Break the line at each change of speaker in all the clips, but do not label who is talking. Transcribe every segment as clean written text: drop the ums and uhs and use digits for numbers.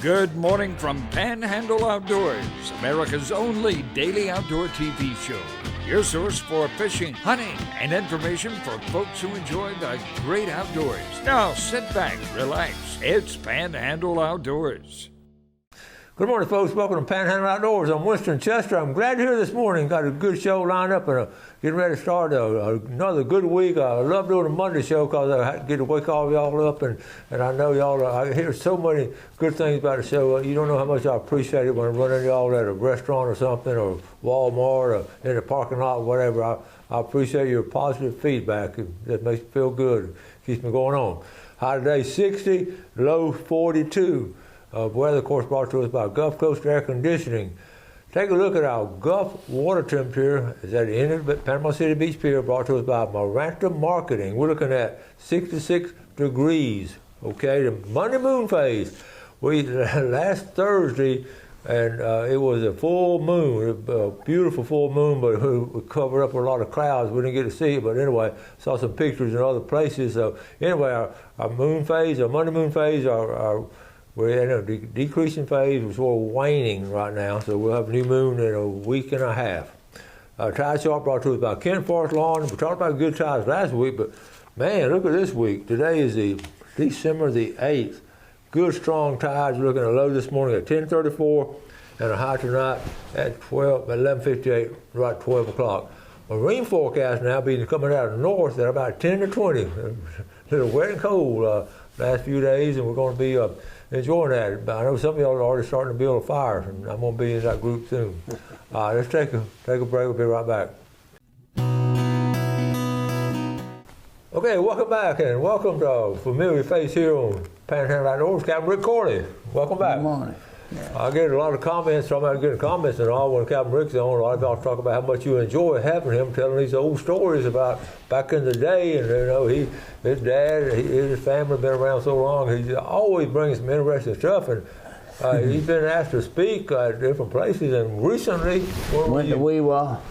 Good morning from Panhandle Outdoors, America's only daily outdoor TV show. Your source for fishing, hunting, and information for folks who enjoy the great outdoors. Now sit back, relax. It's Panhandle Outdoors.
Good morning, folks. Welcome to Panhandle Outdoors. I'm Winston Chester. I'm glad you're here this morning. Got a good show lined up and getting ready to start another good week. I love doing a Monday show because I get to wake all y'all up, and I know y'all. I hear so many good things about the show. You don't know how much I appreciate it when I run into y'all at a restaurant or something, or Walmart, or in the parking lot, or whatever. I appreciate your positive feedback. It makes me feel good. Keeps me going on. High today 60, low 42. Weather, of course, brought to us by Gulf Coast Air Conditioning. Take a look at our Gulf water temperature. Is at the end of Panama City Beach Pier, brought to us by Maranta Marketing. We're looking at 66 degrees. Okay, the Monday moon phase. Last Thursday, and it was a full moon, a beautiful full moon, but it was covered up with a lot of clouds. We didn't get to see it, but anyway, saw some pictures in other places. So anyway, our moon phase, our Monday moon phase, we're in a decreasing phase. We're sort of waning right now, so we'll have a new moon in a week and a half. Tide chart brought to us by Kent Forest Lawn. We talked about good tides last week, but man, look at this week. Today is the December the 8th. Good strong tides. We're looking at a low this morning at 10:34 and a high tonight at 11:58, right at 12 o'clock. Marine forecast now being coming out of the north at about 10 to 20. A little wet and cold last few days, and we're going to be enjoying that. But I know some of y'all are already starting to build a fire, and I'm going to be in that group soon. Let's take a break. We'll be right back. Okay, welcome back, and welcome to a familiar face here on Panhandle Outdoors, Captain Rick Corley. Welcome back.
Good morning.
Yeah. I get a lot of comments, talking about getting comments and all when Captain Rick's on. A lot of y'all talk about how much you enjoy having him telling these old stories about back in the day, and his dad, his family have been around so long. He always brings some interesting stuff, and he's been asked to speak at different places. And recently,
went to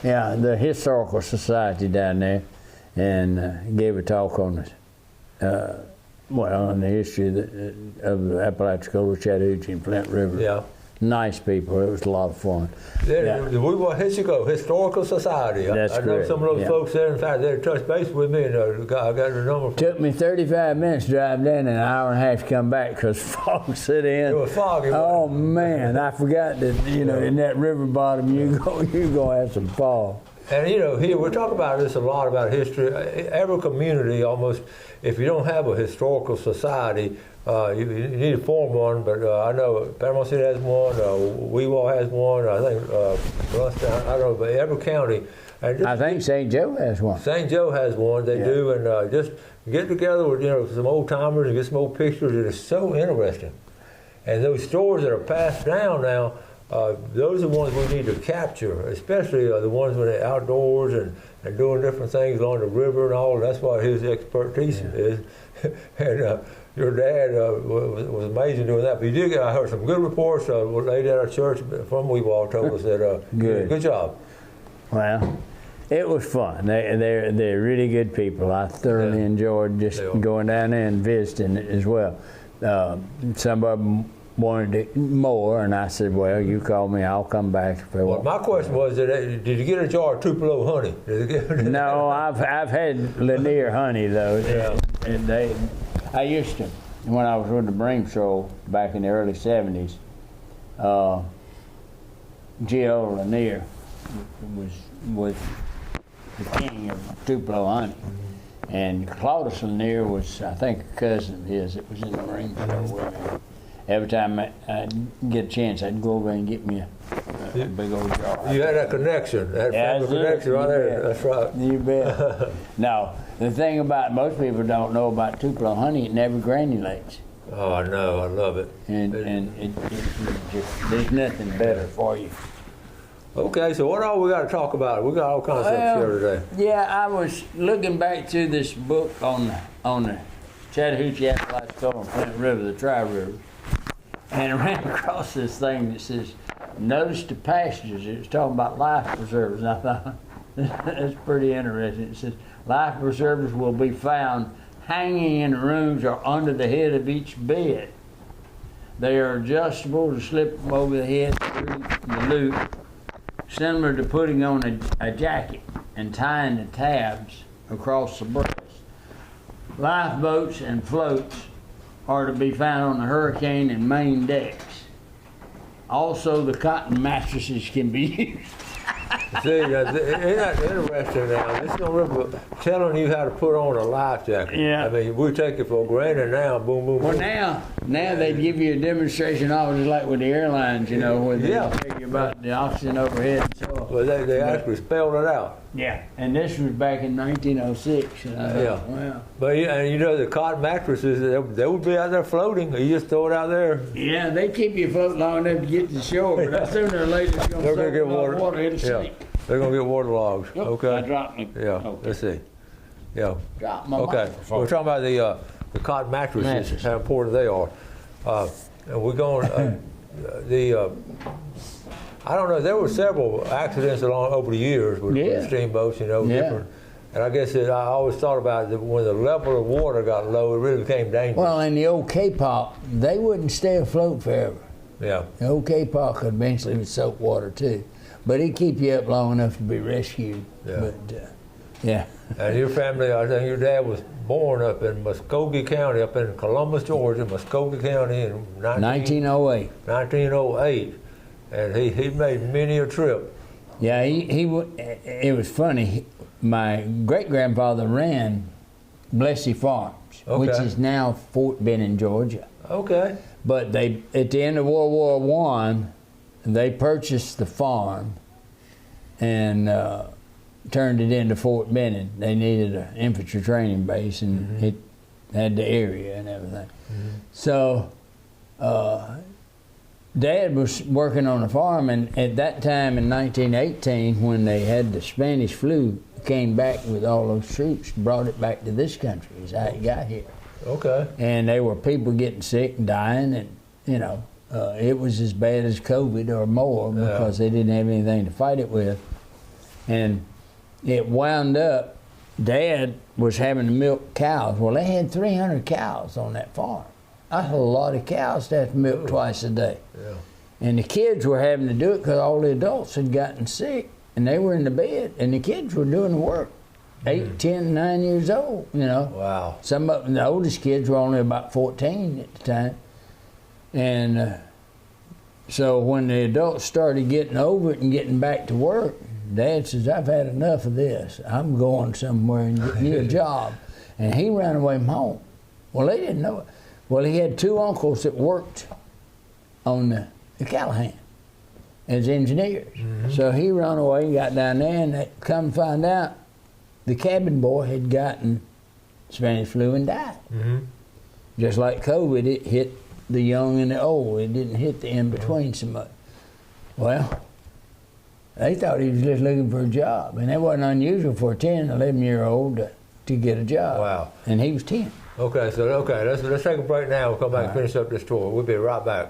the Historical Society down there, and gave a talk on it. On the history of the Apalachicola, Chattahoochee, and Flint River. Yeah. Nice people. It was a lot of fun.
The Historical Society.
That's
I know some of those folks there. In fact, they touched base with me, and I got their number.
Took me 35 minutes to drive down and an hour and a half to come back because fog set in.
It was foggy.
Oh, man. I forgot that, in that river bottom, you're going to have some fog.
And here we're talking about this a lot about history. Every community almost, if you don't have a historical society, you need to form one. But I know Panama City has one, Weewalt has one. I think I don't know, but every county.
I think St. Joe has one.
St. Joe has one. They do, and just get together with some old timers and get some old pictures. It is so interesting. And those stories that are passed down now. Those are the ones we need to capture, especially the ones when they're outdoors and doing different things along the river and all. That's what his expertise is. And your dad was amazing doing that. But I heard some good reports. A lady at our church from Weewalt told us that good job.
Well, it was fun. They're really good people. I thoroughly enjoyed just going down there and visiting as well. Some of them wanted more, and I said, well, you call me, I'll come back if I want.
My question was, did you get a jar of Tupelo honey?
No, I've had Lanier honey, though. Yeah. And I used to, when I was with the Marine Patrol back in the early 70s, G.O. Lanier was the king of Tupelo honey. And Claudius Lanier was, I think, a cousin of his that was in the Marine Patrol with me. Every time I'd get a chance, I'd go over and get me a big old jar.
You had that connection, that family connection right there. That's right.
You bet. Now, the thing about most people don't know about Tupelo honey, it never granulates.
Oh, I know. I love it.
And it just, there's nothing better for you.
Okay, so what all we got to talk about? We got all kinds of stuff here today.
Yeah, I was looking back through this book on the Chattahoochee, Apalachicola, and Flint River, the Tri-River. And I ran across this thing that says, notice the passages. It was talking about life preservers. And I thought, that's pretty interesting. It says, life preservers will be found hanging in rooms or under the head of each bed. They are adjustable to slip them over the head through the loop, similar to putting on a jacket and tying the tabs across the breast. Lifeboats and floats are to be found on the hurricane and main decks. Also, the cotton mattresses can be used.
See, isn't that interesting now? This is remember telling you how to put on a life jacket.
Yeah.
I mean, we take it for granted now. Boom, boom,
Well,
boom.
now they give you a demonstration of it, just like with the airlines, you know, where they
Yeah.
tell you about the oxygen overhead and so on.
But they actually spelled it out.
Yeah, and this was back in 1906. And I thought,
Yeah.
wow.
But and you know the cotton mattresses, they would be out there floating. You just throw it out there.
Yeah, they keep you afloat long enough to get to the shore, but sooner or later it's going to
They're gonna
soak
get
in
water.
water, it'll
Yeah.
sink.
They're gonna get waterlogged.
Oh, I
Okay.
dropped my,
Yeah.
okay.
Let's see. Yeah.
Dropped my
Okay.
microphone.
We're talking about the cotton mattresses,
Mattress.
how important they are. And we're going I don't know. There were several accidents along over the years with
Yeah.
steamboats, you know,
Yeah.
different. And I guess I always thought about it, when the level of water got low, it really became dangerous.
Well, in the old K-pop, they wouldn't stay afloat forever.
Yeah.
The old K-pop could eventually soak water too, but it'd keep you up long enough to be rescued.
Yeah.
But yeah.
And your family, I think your dad was born up in Muskogee County, up in Columbus, Georgia, Muskogee County in
1908.
1908. And he made many a trip.
Yeah, it was funny. My great-grandfather ran Blessey Farms, which
Okay.
is now Fort Benning, Georgia.
Okay.
But they, at the end of World War I, they purchased the farm and turned it into Fort Benning. They needed an infantry training base, and it had the area and everything. So Dad was working on a farm, and at that time in 1918, when they had the Spanish flu, came back with all those troops, brought it back to this country, is how it got here.
Okay.
And there were people getting sick and dying, and you know, it was as bad as COVID or more because they didn't have anything to fight it with. And it wound up, Dad was having to milk cows. Well, they had 300 cows on that farm. That's a lot of cows to have to milk twice a day.
Yeah.
And the kids were having to do it because all the adults had gotten sick, and they were in the bed, and the kids were doing the work. 8, 10, 9 years old, you know.
Wow.
Some of them, the oldest kids were only about 14 at the time. And so when the adults started getting over it and getting back to work, Dad says, I've had enough of this. I'm going somewhere and getting me a job. And he ran away from home. Well, they didn't know it. Well, he had 2 uncles that worked on the Callahan as engineers. So he ran away and got down there, and they come find out the cabin boy had gotten Spanish flu and died. Just like COVID, it hit the young and the old. It didn't hit the in-between so much. Well, they thought he was just looking for a job, and it wasn't unusual for a 10, 11-year-old to get a job.
Wow.
And he was 10.
Okay, let's take a break now. We'll come back and finish up this tour. We'll be right back.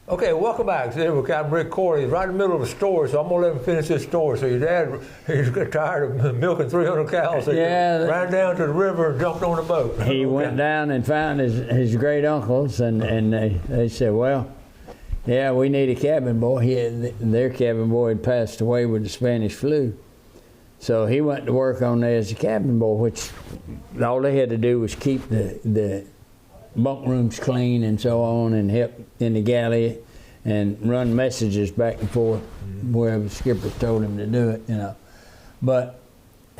Okay, welcome back. Today we've got Rick Corey. He's right in the middle of a story, so I'm going to let him finish his story. So your dad, he's got tired of milking 300 cows. So
Yeah.
he ran down to the river and jumped on a boat.
He went down and found his great uncles, and they said, well, yeah, we need a cabin boy. Their cabin boy had passed away with the Spanish flu. So he went to work on there as a cabin boy, which all they had to do was keep the bunk rooms clean and so on, and help in the galley and run messages back and forth wherever the skipper told him to do it, you know. But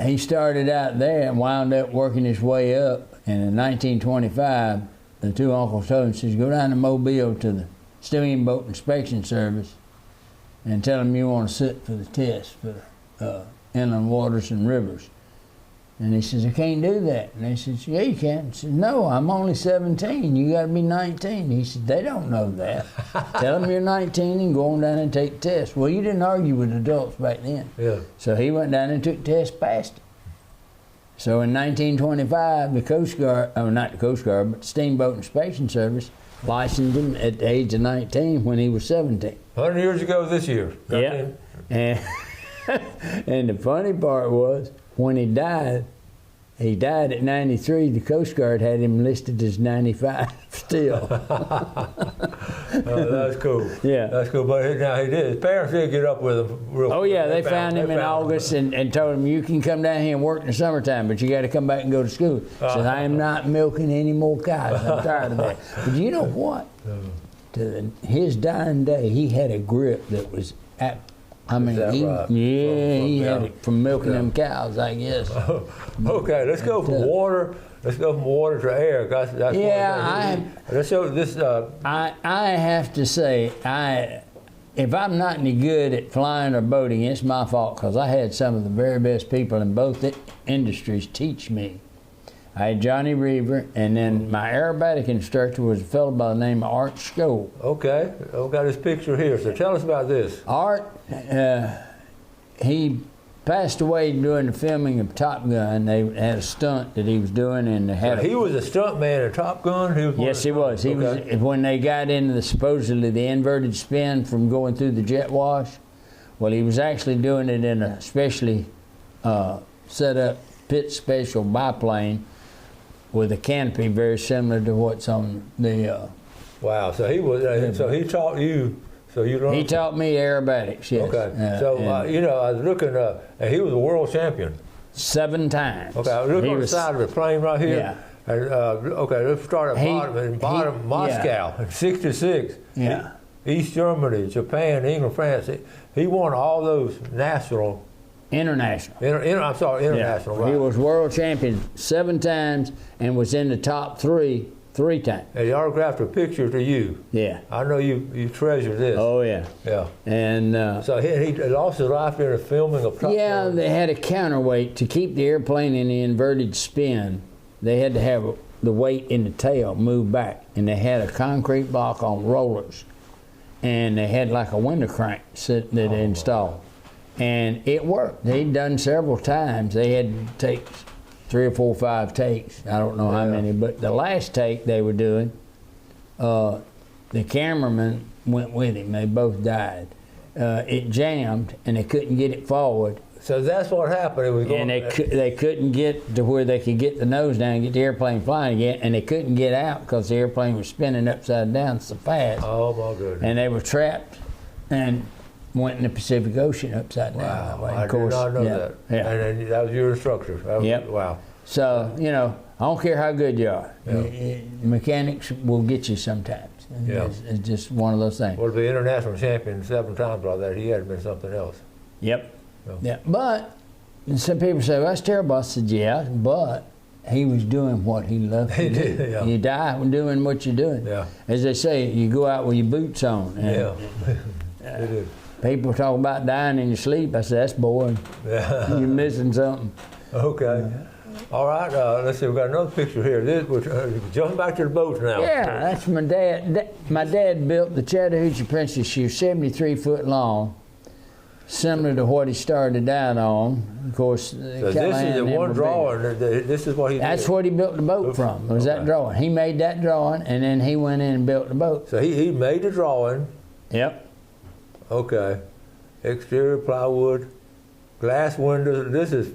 he started out there and wound up working his way up, and in 1925, the 2 uncles told him, says, go down to Mobile to the Steamboat Inspection Service and tell them you want to sit for the test for inland waters and rivers. And he says, I can't do that. And they says, yeah, you can. He says, no, I'm only 17. You got to be 19. He said, they don't know that. Tell them you're 19 and go on down and take the test. Well, you didn't argue with adults back then.
Yeah.
So he went down and took the test, passed it. So in 1925, the Coast Guard, not the Coast Guard, but the Steamboat Inspection Service licensed him at the age of 19 when he was 17.
100 years ago this year.
Yeah. And the funny part was, when he died, He died at 93. The Coast Guard had him listed as 95 still.
That's cool.
Yeah.
That's cool. But now he did. His parents did get up with him real quick.
Oh, yeah, they found him in August and told him, you can come down here and work in the summertime, but you got to come back and go to school. He said, I am not milking any more cows. I'm tired of that. But you know what? To his dying day, he had a grip that was at. I mean,
right?
he had it from milking them cows, I guess.
Okay, let's go from water. Let's go from water to air. That's let's show this.
I have to say, if I'm not any good at flying or boating, it's my fault because I had some of the very best people in both industries teach me. I had Johnny Reaver, and then my aerobatic instructor was a fellow by the name of Art Skoll.
Okay, I've got his picture here. So tell us about this.
Art, he passed away during the filming of Top Gun. They had a stunt that he was doing, and
he was a stunt man in Top Gun.
Yes, he was. He was when they got into supposedly the inverted spin from going through the jet wash. Well, he was actually doing it in a specially set up pit special biplane with a canopy very similar to what's on the.
Wow! So he was. So he taught you. So you learned.
He taught me aerobatics. Yes.
Okay. I was looking. And he was a world champion.
7 times.
Okay. I was looking on the side of the plane right here.
Yeah.
And, okay. Let's start at bottom. Moscow in '66.
Yeah.
East Germany, Japan, England, France. He won all those national.
International.
International.
Yeah.
Right.
He was world champion 7 times and was in the top 3 times.
And he autographed a picture to you.
Yeah.
I know you treasure this.
Oh, yeah.
Yeah.
And
so he lost his life during the filming of Top Gun.
They had a counterweight to keep the airplane in the inverted spin. They had to have the weight in the tail move back, and they had a concrete block on rollers, and they had like a window crank that they installed. And it worked. They'd done several times. They had to take 3 or 4 or 5 takes. I don't know how many, but the last take they were doing, the cameraman went with him. They both died. It jammed, and they couldn't get it forward.
So that's what happened. It was going.
And they couldn't get to where they could get the nose down and get the airplane flying again, and they couldn't get out because the airplane was spinning upside down so fast.
Oh my goodness!
And they were trapped and went in the Pacific Ocean upside down.
Wow,
That way.
I did not know that.
Yeah.
And then that was your instructor.
Yep.
Wow.
So, I don't care how good you are. Yeah. Mechanics will get you sometimes.
Yeah.
It's just one of those things.
Well, to be international champion 7 times like that, he had been something else.
Yep. Yeah. But some people say, well, that's terrible. I said, yeah, but he was doing what he loved to do.
Did, yeah.
You die doing what you're doing.
Yeah.
As they say, you go out with your boots on.
And, he did.
People talk about dying in your sleep. I said, that's boring.
Yeah.
You're missing something.
Okay. All right. Let's see. We've got another picture here. Jumping back to the boats now.
Yeah, that's my dad. My dad built the Chattahoochee Princess. She was 73 foot long, similar to what he started out on. Of course,
so this is the one drawing. This is what he did.
That's what he built the boat from, was that drawing. He made that drawing, and then he went in and built the boat.
So he made the drawing.
Yep.
Okay. Exterior plywood, glass windows. This is,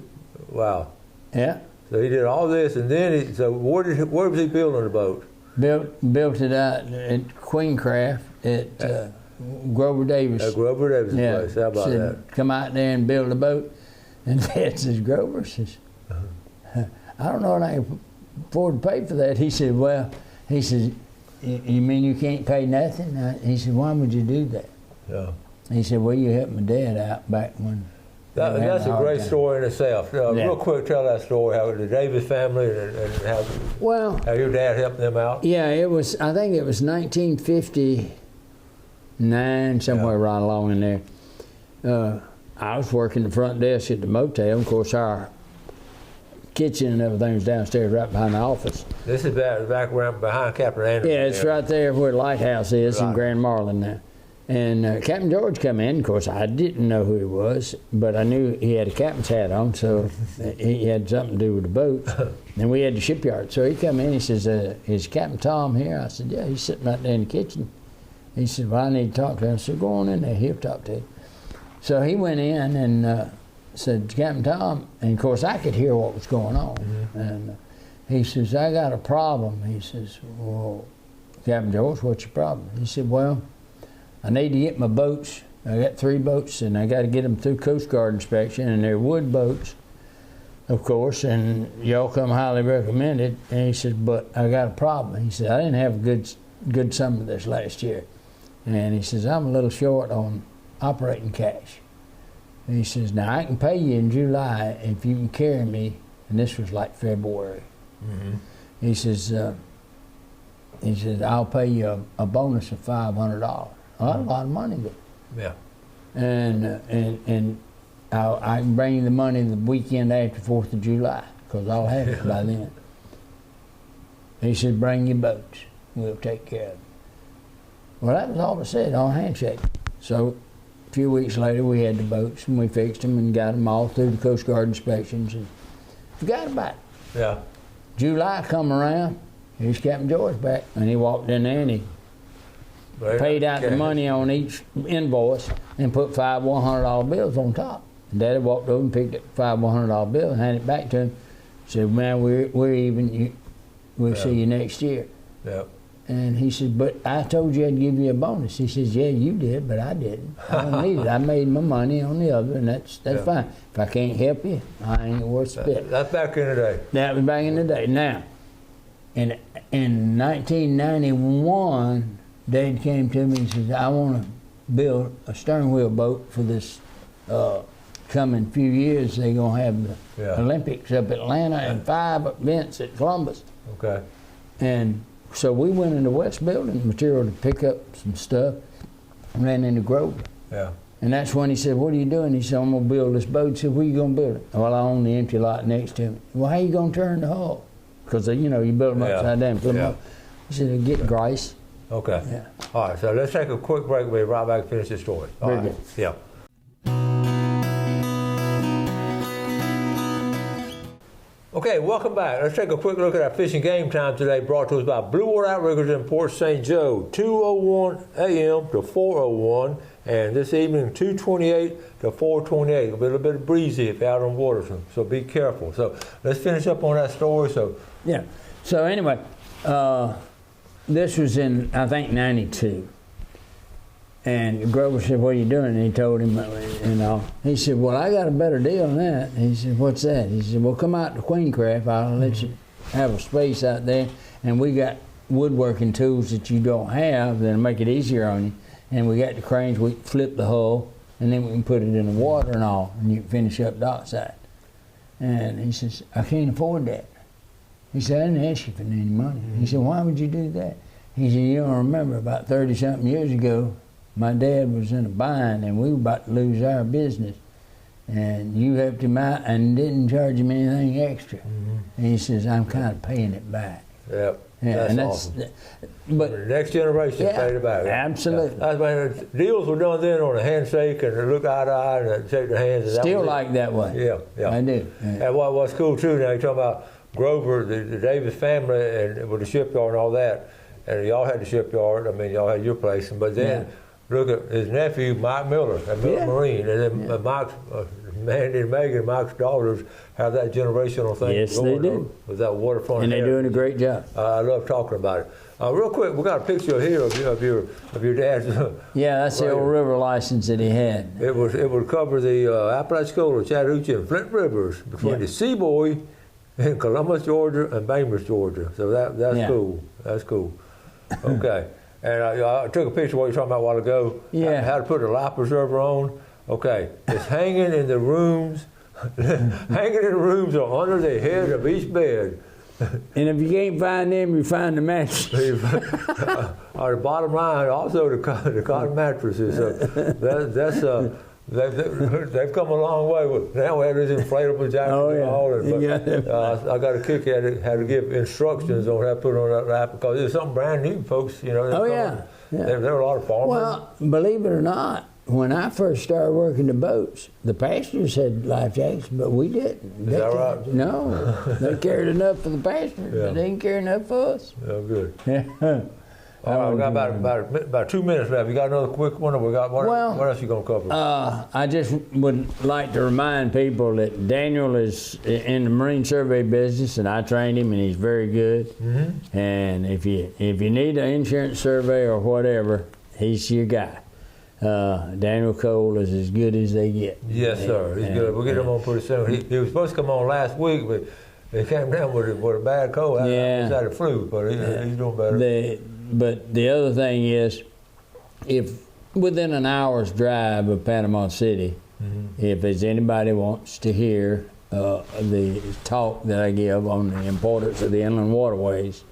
wow.
Yeah.
So he did all this, and then where was he building the boat?
Built it out at Queencraft at Grover Davis.
At Grover Davis' place. How about that?
Come out there and build a boat. And Dad says, Grover says, I don't know if I can afford to pay for that. He said, well, he says, you mean you can't pay nothing? He said, why would you do that?
Yeah.
He said, well, you helped my dad out back when.
That's a great story in itself. Real quick, tell that story, how the Davis family and how your dad helped them out.
Yeah, I think it was 1959, somewhere right along in there. I was working the front desk at the motel. Of course, our kitchen and everything was downstairs right behind the office.
This is back around behind Captain Anderson.
Yeah, it's right there where the lighthouse is in Grand Marlin now. And Captain George come in. Of course, I didn't know who he was, but I knew he had a captain's hat on, so he had something to do with the boat. And we had the shipyard. So he come in, he says, is Captain Tom here? I said, yeah, he's sitting right there in the kitchen. He said, well, I need to talk to him. I said, go on in there, he'll talk to you. So he went in, and said, Captain Tom, and of course I could hear what was going on. And he says, I got a problem. He says, well, Captain George, what's your problem? He said, well, I need to get my boats. I got 3 boats, and I got to get them through Coast Guard inspection, and they're wood boats, of course, and y'all come highly recommended. And he said, but I got a problem. He said, I didn't have a good summer this last year. And he says, I'm a little short on operating cash. And he says, now I can pay you in July if you can carry me, and this was like February. He says, I'll pay you a bonus of $500. Well, that's a lot of money, but
Yeah.
and I can bring you the money the weekend after 4th of July, because I'll have it by then. He said, bring your boats. We'll take care of it. Well, that was all I said on handshake. So a few weeks later, we had the boats, and we fixed them and got them all through the Coast Guard inspections, and forgot about it.
Yeah.
July come around, here's Captain George back, and he walked in there and he paid out the money on each invoice and put 5 $100 bills on top. And Daddy walked over and picked up 5 $100 bill and handed it back to him. Said, man, we're even. We'll see you next year.
Yeah.
And he said, but I told you I'd give you a bonus. He says, yeah, you did, but I didn't. I don't need it. I made my money on the other, and that's fine. If I can't help you, I ain't worth a bit.
That's back in the day.
That was back in the day. Now, in 1991, Dad came to me and says, I want to build a stern wheel boat for this coming few years. They're going to have the Olympics up at Atlanta and 5 events at Columbus.
Okay.
And so we went into West Building Material to pick up some stuff and ran into Grover.
Yeah.
And that's when he said, what are you doing? He said, I'm going to build this boat. He said, where you going to build it? Well, I own the empty lot next to him. Well, how you going to turn the hull? Because, you build them upside down. Put them up. He said, get Grice.
Okay.
Yeah.
All right, so let's take a quick break. We'll be right back and finish this story. All
Very
right.
good.
Yeah. Okay, welcome back. Let's take a quick look at our fishing game time today, brought to us by Blue Water Outriggers in Port St. Joe, 2:01 a.m. to 4:01, and this evening 2:28 to 4:28. It'll be a little bit breezy if you're out on water, so be careful. So let's finish up on that story. So
anyway, this was in, I think, 92. And Grover said, what are you doing? And he told him, He said, well, I got a better deal than that. He said, what's that? He said, well, come out to Queencraft. I'll let you have a space out there. And we got woodworking tools that you don't have that'll make it easier on you. And we got the cranes, we flip the hull, and then we can put it in the water and all, and you can finish up dockside. And he says, I can't afford that. He said, I didn't ask you for any money. He said, why would you do that? He said, you don't remember, about 30-something years ago, my dad was in a bind and we were about to lose our business. And you helped him out and didn't charge him anything extra. And he says, I'm kind of paying it back.
Yep.
Yeah,
that's awesome.
But
the next generation paid it back.
Absolutely.
That's when deals were done then on a handshake and they look eye to eye and shake their hands. And
still like that way.
Yeah.
I do. Yeah.
And what's cool too, now you're talking about Grover, the Davis family, and with the shipyard and all that, and y'all had the shipyard. I mean, y'all had your place, but then look at his nephew, Mike Miller, at Miller Marine, and then Mike's Mandy and Megan, Mike's daughters, have that generational thing.
Yes, they do.
With that waterfront.
And they're doing a great job.
I love talking about it. Real quick, we got a picture here of your dad's.
Yeah, that's the old river license that he had.
It would cover the Apalachicola, Chattahoochee, and Flint rivers between the Seaboy in Columbus, Georgia, and Bainbridge, Georgia. So that's cool. That's cool. Okay. And I took a picture of what you were talking about a while ago.
Yeah.
How to put a life preserver on. Okay. It's hanging in the rooms. Hanging in the rooms or under the head of each bed.
And if you can't find them, you find the mattress.
Or the bottom line, also the cotton mattresses. So they've come a long way. Now we have these inflatable jackets and all. But I got a kick at it, how to give instructions on how to put on that wrap, because it's something brand new, folks.
There were
a lot of farmers.
Well, believe it or not, when I first started working the boats, the passengers had life jackets, but we didn't.
Is that right?
No, they carried enough for the passengers, but they didn't carry enough for us.
Oh, good.
Yeah.
All right, we got about 2 minutes left. You got another quick one, or what else you gonna cover?
I just would like to remind people that Daniel is in the marine survey business, and I trained him, and he's very good. Mm-hmm. And if you need an insurance survey or whatever, he's your guy. Daniel Cole is as good as they get.
Yes, sir. He's good. We'll get him on pretty soon. He was supposed to come on last week, but he came down with a bad cold. He's had a flu, but he's doing better.
But the other thing is, if within an hour's drive of Panama City, if there's anybody wants to hear the talk that I give on the importance of the inland waterways,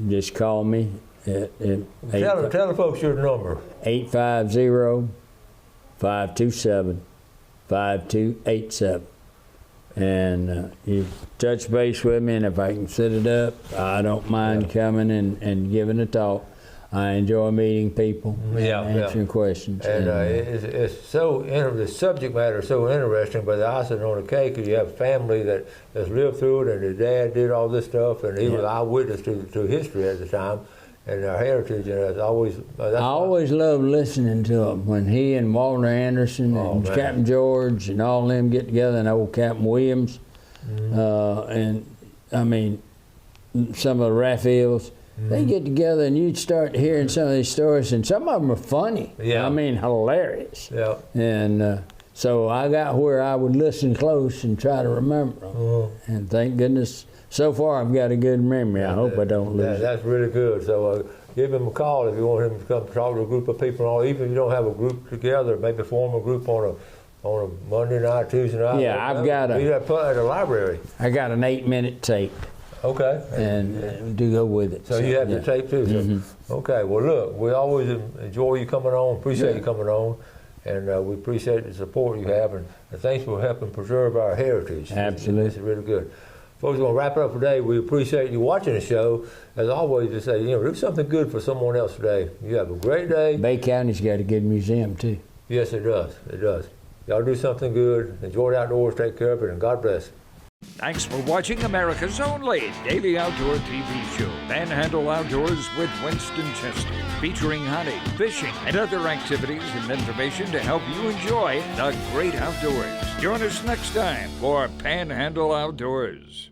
just call me at
tell the folks your number.
850-527-5287. And you touch base with me, and if I can set it up, I don't mind coming and giving a talk. I enjoy meeting people and answering questions.
And it's so the subject matter is so interesting, but the icing on the cake is you have family that has lived through it, and the dad did all this stuff, and he was eyewitness to history at the time. And our heritage, and it's always. I
always loved listening to him when he and Walter Anderson and Captain George and all them get together, and old Captain Williams, and I mean, some of the Raphaels. They get together, and you'd start hearing some of these stories, and some of them are funny. Yeah. I mean, hilarious. Yeah. And so I got where I would listen close and try to remember them. And thank goodness. So far, I've got a good memory. I hope I don't lose it.
That's really good. So give him a call if you want him to come talk to a group of people. Or even if you don't have a group together, maybe form a group on a Monday night, Tuesday night.
Yeah, I've got
at a library.
I got an 8-minute tape.
Okay.
And do go with it.
So you have the tape too. So. Okay. Well, look, we always enjoy you coming on. Appreciate you coming on. And we appreciate the support you have. And thanks for helping preserve our heritage.
Absolutely.
It's really good. Folks, we're going to wrap it up today. We appreciate you watching the show. As always, to say, do something good for someone else today. You have a great day.
Bay County's got a good museum, too.
Yes, it does. It does. Y'all do something good. Enjoy the outdoors. Take care of it. And God bless.
Thanks for watching America's only daily outdoor TV show, Panhandle Outdoors with Winston Chester, featuring hunting, fishing, and other activities and information to help you enjoy the great outdoors. Join us next time for Panhandle Outdoors.